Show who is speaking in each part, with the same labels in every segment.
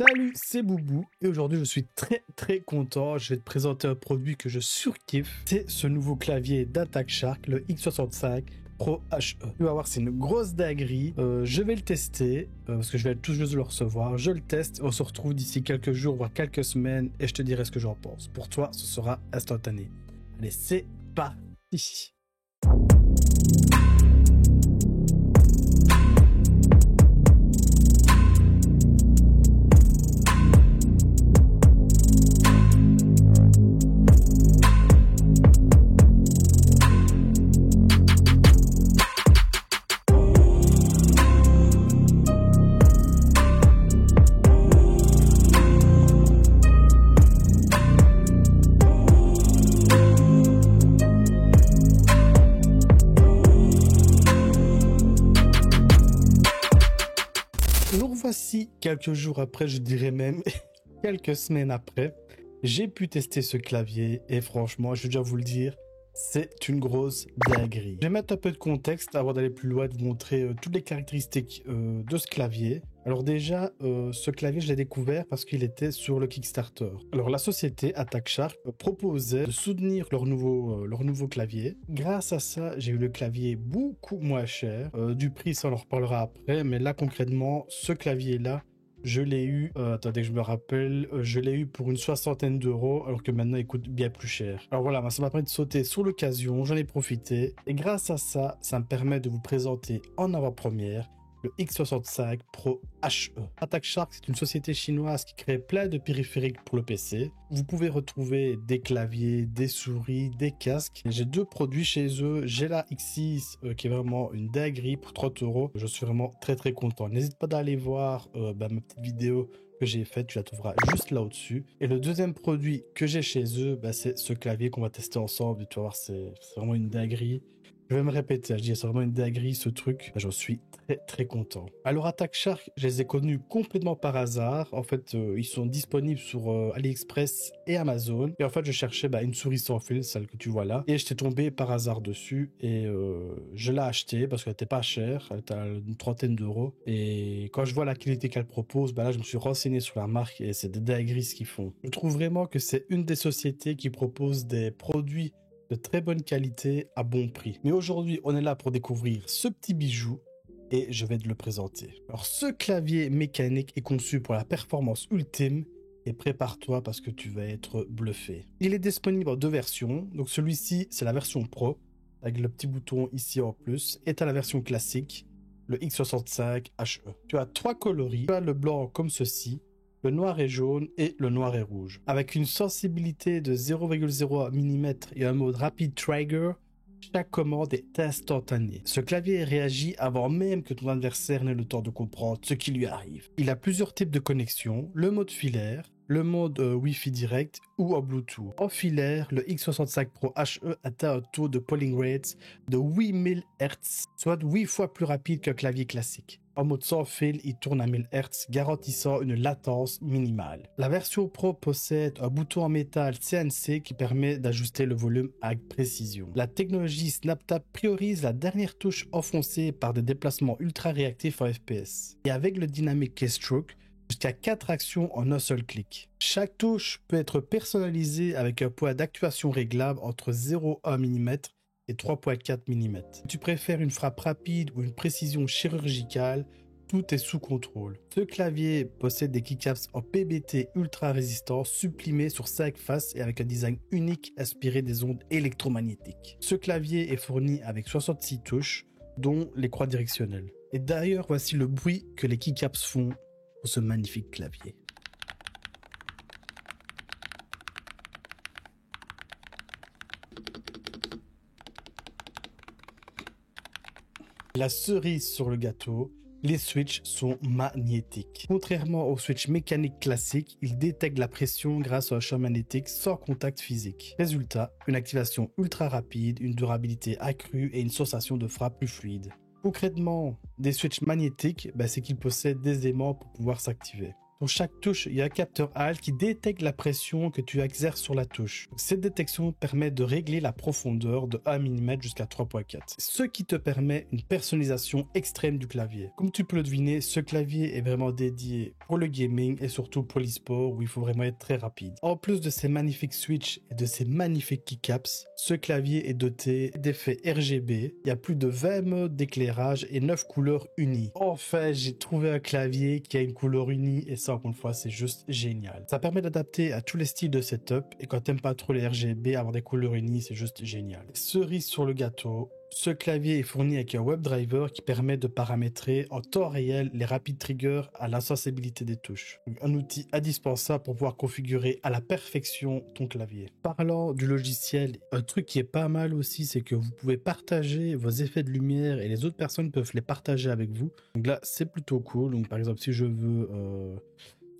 Speaker 1: Salut, c'est Boubou et aujourd'hui je suis très content. Je vais te présenter un produit que je surkiffe. C'est ce nouveau clavier d'Attack Shark, le X65 Pro HE. Tu vas voir, c'est une grosse dinguerie. Je vais le tester parce que je vais tout juste le recevoir. Je le teste. On se retrouve d'ici quelques jours, voire quelques semaines et je te dirai ce que j'en pense. Pour toi, ce sera instantané. Allez, c'est parti. Nous voici quelques jours après, je dirais même quelques semaines après, j'ai pu tester ce clavier et franchement, je vais déjà vous le dire, c'est une grosse dinguerie. Je vais mettre un peu de contexte avant d'aller plus loin, de vous montrer toutes les caractéristiques de ce clavier. Alors déjà, ce clavier, je l'ai découvert parce qu'il était sur le Kickstarter. Alors la société Attack Shark proposait de soutenir leur nouveau clavier. Grâce à ça, j'ai eu le clavier beaucoup moins cher. Du prix, ça on en reparlera après, mais là concrètement, ce clavier-là, je l'ai eu, attendez que je me rappelle, je l'ai eu pour une 60aine d'euros, alors que maintenant il coûte bien plus cher. Alors voilà, ça m'a permis de sauter sur l'occasion, j'en ai profité, et grâce à ça, ça me permet de vous présenter en avant-première le X65 Pro HE. Attack Shark, c'est une société chinoise qui crée plein de périphériques pour le PC. Vous pouvez retrouver des claviers, des souris, des casques. J'ai deux produits chez eux. J'ai la X6 qui est vraiment une dinguerie pour 30 euros. Je suis vraiment très content. N'hésite pas d'aller voir ma petite vidéo que j'ai faite. Tu la trouveras juste là au-dessus. Et le deuxième produit que j'ai chez eux, c'est ce clavier qu'on va tester ensemble. Tu vas voir, c'est vraiment une dinguerie. Je vais me répéter, je dis c'est vraiment une dinguerie ce truc. J'en suis très content. Alors Attack Shark, je les ai connus complètement par hasard. En fait, ils sont disponibles sur AliExpress et Amazon. Et en fait, je cherchais une souris sans fil, celle que tu vois là. Et j'étais tombé par hasard dessus et je l'ai acheté parce qu'elle était pas chère. Elle était à une 30aine d'euros. Et quand je vois la qualité qu'elle propose, là, je me suis renseigné sur la marque et c'est des dingueries ce qu'ils font. Je trouve vraiment que c'est une des sociétés qui propose des produits de très bonne qualité à bon prix. Mais aujourd'hui, on est là pour découvrir ce petit bijou et je vais te le présenter. Alors, ce clavier mécanique est conçu pour la performance ultime et prépare-toi parce que tu vas être bluffé. Il est disponible en deux versions. Donc, celui-ci, c'est la version Pro avec le petit bouton ici en plus et tu as la version classique, le X65 HE. Tu as trois coloris. Tu as le blanc comme ceci, le noir et jaune et le noir et rouge. Avec une sensibilité de 0,01 mm et un mode Rapid Trigger, chaque commande est instantanée. Ce clavier réagit avant même que ton adversaire n'ait le temps de comprendre ce qui lui arrive. Il a plusieurs types de connexions, le mode filaire, le mode Wi-Fi direct ou en Bluetooth. En filaire, le X65 Pro HE atteint un taux de polling rate de 8000 Hz, soit 8 fois plus rapide qu'un clavier classique. En mode sans fil, il tourne à 1000 Hz, garantissant une latence minimale. La version Pro possède un bouton en métal CNC qui permet d'ajuster le volume avec précision. La technologie SnapTap priorise la dernière touche enfoncée par des déplacements ultra réactifs en FPS. Et avec le Dynamic Keystroke, jusqu'à 4 actions en un seul clic. Chaque touche peut être personnalisée avec un point d'actuation réglable entre 0,1 mm et 3,4 mm. Si tu préfères une frappe rapide ou une précision chirurgicale, tout est sous contrôle. Ce clavier possède des keycaps en PBT ultra résistants supprimés sur 5 faces et avec un design unique inspiré des ondes électromagnétiques. Ce clavier est fourni avec 66 touches, dont les croix directionnelles. Et d'ailleurs, voici le bruit que les keycaps font pour ce magnifique clavier. La cerise sur le gâteau, les switches sont magnétiques. Contrairement aux switches mécaniques classiques, ils détectent la pression grâce à un champ magnétique sans contact physique. Résultat, une activation ultra rapide, une durabilité accrue et une sensation de frappe plus fluide. Concrètement, des switches magnétiques, c'est qu'ils possèdent des aimants pour pouvoir s'activer. Pour chaque touche, il y a un capteur HAL qui détecte la pression que tu exerces sur la touche. Cette détection permet de régler la profondeur de 1 mm jusqu'à 3.4, ce qui te permet une personnalisation extrême du clavier. Comme tu peux le deviner, ce clavier est vraiment dédié pour le gaming et surtout pour l'e-sport où il faut vraiment être très rapide. En plus de ces magnifiques switches et de ces magnifiques keycaps, ce clavier est doté d'effets RGB. Il y a plus de 20 modes d'éclairage et 9 couleurs unies. Enfin, j'ai trouvé un clavier qui a une couleur unie et ça, encore une fois, c'est juste génial. Ça permet d'adapter à tous les styles de setup et quand t'aimes pas trop les RGB, avoir des couleurs unies, c'est juste génial. Cerise sur le gâteau, ce clavier est fourni avec un WebDriver qui permet de paramétrer en temps réel les rapides triggers à la sensibilité des touches. Un outil indispensable pour pouvoir configurer à la perfection ton clavier. Parlant du logiciel, un truc qui est pas mal aussi, c'est que vous pouvez partager vos effets de lumière et les autres personnes peuvent les partager avec vous. Donc là, c'est plutôt cool. Donc par exemple, si je veux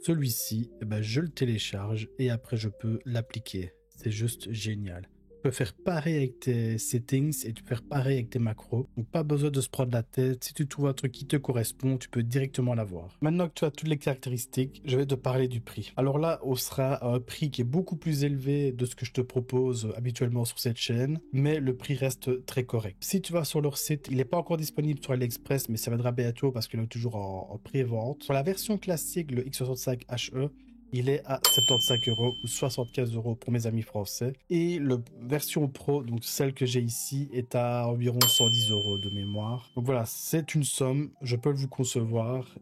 Speaker 1: celui-ci, eh ben, je le télécharge et après je peux l'appliquer. C'est juste génial. Tu peux faire pareil avec tes settings et tu peux faire pareil avec tes macros. Donc pas besoin de se prendre la tête. Si tu trouves un truc qui te correspond, tu peux directement l'avoir. Maintenant que tu as toutes les caractéristiques, je vais te parler du prix. Alors là, on sera à un prix qui est beaucoup plus élevé de ce que je te propose habituellement sur cette chaîne, mais le prix reste très correct. Si tu vas sur leur site, il n'est pas encore disponible sur AliExpress, mais ça viendra bientôt parce qu'il est toujours en pré-vente. Sur la version classique, le X65HE, il est à 75 € ou 75 € pour mes amis français. Et la version Pro, donc celle que j'ai ici, est à environ 110 € de mémoire. Donc voilà, c'est une somme, je peux vous concevoir.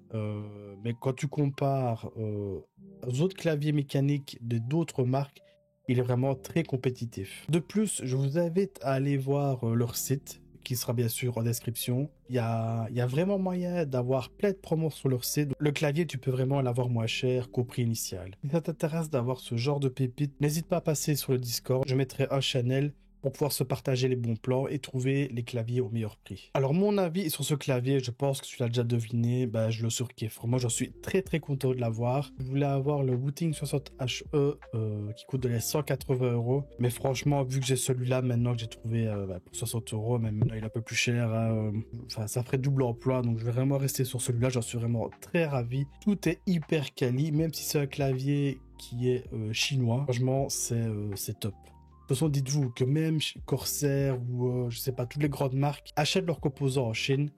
Speaker 1: Mais quand tu compares aux autres claviers mécaniques d'autres marques, il est vraiment très compétitif. De plus, je vous invite à aller voir leur site, qui sera bien sûr en description. Il y a vraiment moyen d'avoir plein de promos sur leur site. Le clavier, tu peux vraiment l'avoir moins cher qu'au prix initial. Si ça t'intéresse d'avoir ce genre de pépite, n'hésite pas à passer sur le Discord. Je mettrai un channel pour pouvoir se partager les bons plans et trouver les claviers au meilleur prix. Alors mon avis sur ce clavier, je pense que tu l'as déjà deviné, bah, je le surkiffe. Moi j'en suis très très content de l'avoir. Je voulais avoir le Wooting 60HE qui coûte de les 180 €. Mais franchement, vu que j'ai celui-là maintenant que j'ai trouvé pour 60 €, même maintenant il est un peu plus cher, enfin, ça ferait double emploi. Donc je vais vraiment rester sur celui-là, j'en suis vraiment très ravi. Tout est hyper quali, même si c'est un clavier qui est chinois. Franchement, c'est top. De toute façon, dites-vous que même Corsair ou je sais pas, toutes les grandes marques achètent leurs composants en Chine.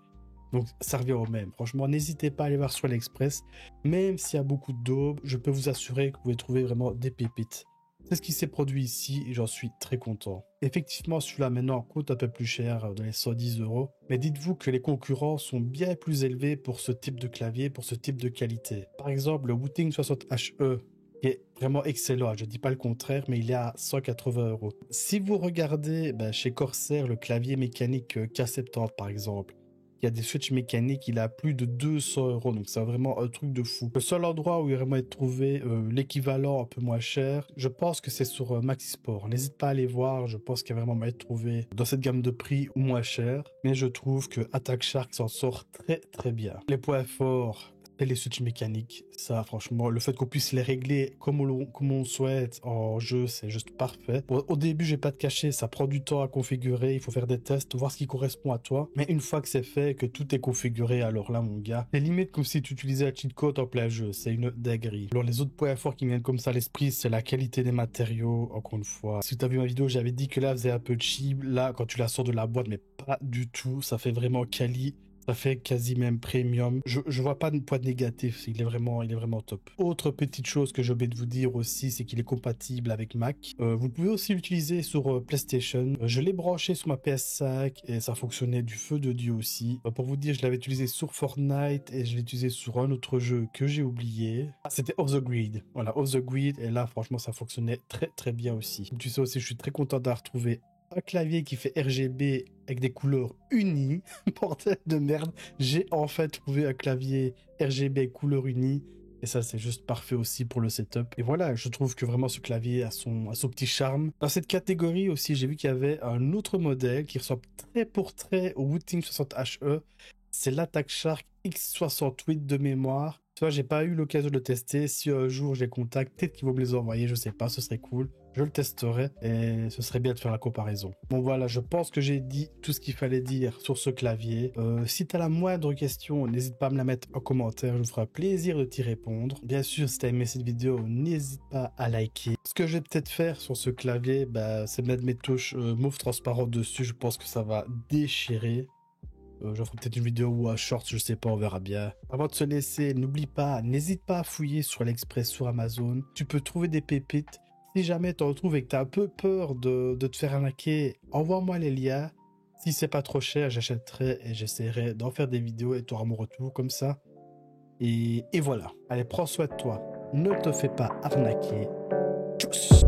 Speaker 1: Donc ça revient au même. Franchement, n'hésitez pas à aller voir sur AliExpress. Même s'il y a beaucoup de daubes, je peux vous assurer que vous pouvez trouver vraiment des pépites. C'est ce qui s'est produit ici et j'en suis très content. Effectivement, celui-là maintenant coûte un peu plus cher, dans les 110 €. Mais dites-vous que les concurrents sont bien plus élevés pour ce type de clavier, pour ce type de qualité. Par exemple, le Wooting 60HE, qui est vraiment excellent, je ne dis pas le contraire, mais il est à 180 €. Si vous regardez chez Corsair le clavier mécanique K70 par exemple, il y a des switches mécaniques, il a plus de 200 €, donc c'est vraiment un truc de fou. Le seul endroit où il vraiment être trouvé l'équivalent un peu moins cher, je pense que c'est sur Maxisport. N'hésite pas à aller voir, je pense qu'il y a vraiment moyen de trouver dans cette gamme de prix ou moins cher, mais je trouve que Attack Shark s'en sort très très bien. Les points forts, et les switches mécaniques, ça franchement, le fait qu'on puisse les régler comme on souhaite en jeu, c'est juste parfait. Au début, je vais pas te cacher, ça prend du temps à configurer, il faut faire des tests, voir ce qui correspond à toi. Mais une fois que c'est fait, que tout est configuré, alors là mon gars, c'est limite comme si tu utilisais un cheat code en plein jeu, c'est une dinguerie. Alors les autres points forts qui me viennent comme ça à l'esprit, c'est la qualité des matériaux, encore une fois. Si tu as vu ma vidéo, j'avais dit que là faisait un peu cheap, là quand tu la sors de la boîte, mais pas du tout, ça fait vraiment quali. Ça fait quasi même premium. Je vois pas de point négatif. Il est vraiment top. Autre petite chose que j'ai oublié de vous dire aussi, c'est qu'il est compatible avec Mac. Vous pouvez aussi l'utiliser sur PlayStation. Je l'ai branché sur ma PS5 et ça fonctionnait du feu de Dieu aussi. Pour vous dire, je l'avais utilisé sur Fortnite et je l'ai utilisé sur un autre jeu que j'ai oublié. C'était Off the Grid. Voilà, Off the Grid. Et là, franchement, ça fonctionnait très très bien aussi. Donc, tu sais aussi, je suis très content d'avoir retrouvé un clavier qui fait RGB avec des couleurs unies. Bordel de merde, j'ai enfin trouvé un clavier RGB avec couleurs unies et ça c'est juste parfait aussi pour le setup. Et voilà, je trouve que vraiment ce clavier a son petit charme. Dans cette catégorie aussi, j'ai vu qu'il y avait un autre modèle qui ressemble très pour très au Wooting 60HE. C'est l'Attack Shark X68 de mémoire. Tu vois, j'ai pas eu l'occasion de le tester. Si un jour j'ai contact, peut-être qu'ils vont me les envoyer, je sais pas, ce serait cool. Je le testerai et ce serait bien de faire la comparaison. Bon voilà, je pense que j'ai dit tout ce qu'il fallait dire sur ce clavier. Si tu as la moindre question, n'hésite pas à me la mettre en commentaire, je me ferai plaisir de t'y répondre. Bien sûr, si tu as aimé cette vidéo, n'hésite pas à liker. Ce que je vais peut-être faire sur ce clavier, bah, c'est mettre mes touches mauve transparent dessus. Je pense que ça va déchirer. Je ferai peut-être une vidéo ou un short, je sais pas, on verra bien. Avant de se laisser, n'oublie pas, n'hésite pas à fouiller sur AliExpress, sur Amazon. Tu peux trouver des pépites. Si jamais tu en retrouves et que tu as un peu peur de te faire arnaquer, envoie-moi les liens. Si c'est pas trop cher, j'achèterai et j'essaierai d'en faire des vidéos et tu auras mon retour comme ça. Et voilà. Allez, prends soin de toi. Ne te fais pas arnaquer. Tchuss.